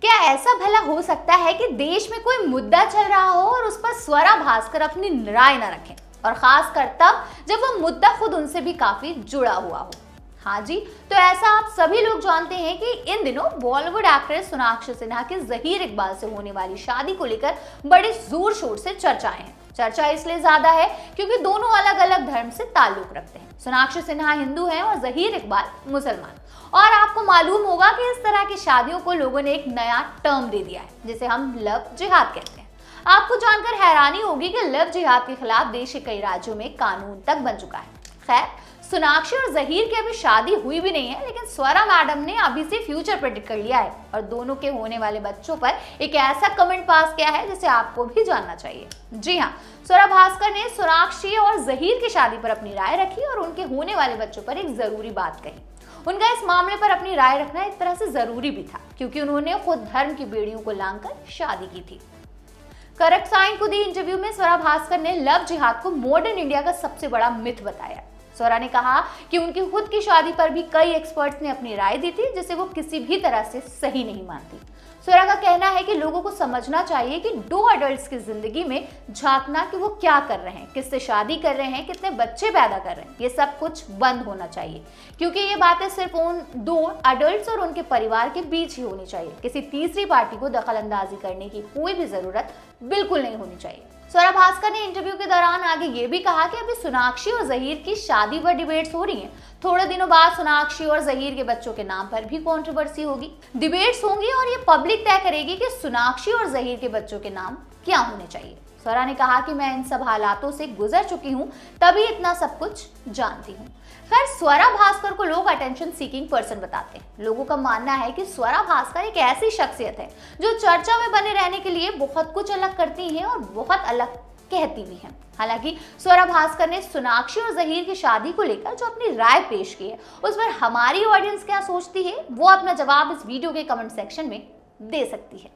क्या ऐसा भला हो सकता है कि देश में कोई मुद्दा चल रहा हो और उस पर स्वरा भास्कर अपनी राय न रखें, और खासकर तब जब वो मुद्दा खुद उनसे भी काफी जुड़ा हुआ हो। हाँ जी, तो ऐसा आप सभी लोग जानते हैं कि इन दिनों बॉलीवुड एक्ट्रेस सोनाक्षी सिन्हा की जहीर इकबाल से होने वाली शादी को लेकर बड़े जोर शोर से चर्चाएं हैं। चर्चा इसलिए ज्यादा है क्योंकि दोनों अलग अलग धर्म से ताल्लुक रखते हैं। सोनाक्षी सिन्हा हिंदू हैं और जहीर इकबाल मुसलमान। और आपको मालूम होगा कि इस तरह की शादियों को लोगों ने एक नया टर्म दे दिया है, जिसे हम लव जिहाद कहते हैं। आपको जानकर हैरानी होगी कि लव जिहाद के खिलाफ देश के कई राज्यों में कानून तक बन चुका है। खैर, सोनाक्षी और जहीर की अभी शादी हुई भी नहीं है, लेकिन स्वरा मैडम ने अभी से फ्यूचर प्रेडिक्ट कर लिया है और दोनों के होने वाले बच्चों पर एक ऐसा कमेंट पास किया है जिसे आपको भी जानना चाहिए। जी हाँ, स्वरा भास्कर ने सोनाक्षी और जहीर की शादी पर अपनी राय रखी और उनके होने वाले बच्चों पर एक जरूरी बात कही। उनका इस मामले पर अपनी राय रखना एक तरह से जरूरी भी था, क्योंकि उन्होंने खुद धर्म की बेड़ियों को लांघकर शादी की थी। करेक्ट साइन को दी इंटरव्यू में स्वरा भास्कर ने लव जिहाद को मॉडर्न इंडिया का सबसे बड़ा मिथ बताया। स्वरा ने कहा कि उनकी खुद की शादी पर भी कई एक्सपर्ट्स ने अपनी राय दी थी, जिसे वो किसी भी तरह से सही नहीं मानती। स्वरा का कहना है कि लोगों को समझना चाहिए कि दो अडल्ट्स की जिंदगी में झांकना कि वो क्या कर रहे हैं, किससे शादी कर रहे हैं, कितने बच्चे पैदा कर रहे हैं, ये सब कुछ बंद होना चाहिए, क्योंकि ये बातें सिर्फ उन दो अडल्ट्स और उनके परिवार के बीच ही होनी चाहिए। किसी तीसरी पार्टी को दखल अंदाजी करने की कोई भी जरूरत बिल्कुल नहीं होनी चाहिए। स्वरा भास्कर ने इंटरव्यू के दौरान आगे ये भी कहा कि अभी सोनाक्षी और जहीर की शादी पर डिबेट्स हो रही हैं। थोड़े दिनों बाद सोनाक्षी और जहीर के बच्चों के नाम पर भी कंट्रोवर्सी होगी, डिबेट्स होंगी और ये पब्लिक तय करेगी कि सोनाक्षी और जहीर के बच्चों के नाम क्या होने चाहिए। स्वरा ने कहा कि मैं इन सब हालातों से गुजर चुकी हूँ, तभी इतना सब कुछ जानती हूँ। खैर, स्वरा भास्कर को लोग अटेंशन सीकिंग पर्सन बताते हैं। लोगों का मानना है कि स्वरा भास्कर एक ऐसी शख्सियत है जो चर्चा में बने रहने के लिए बहुत कुछ अलग करती हैं और बहुत अलग कहती भी हैं। हालांकि स्वरा भास्कर ने सोनाक्षी और जहीर की शादी को लेकर जो अपनी राय पेश की है, उस पर हमारी ऑडियंस क्या सोचती है, वो अपना जवाब इस वीडियो के कमेंट सेक्शन में दे सकती है।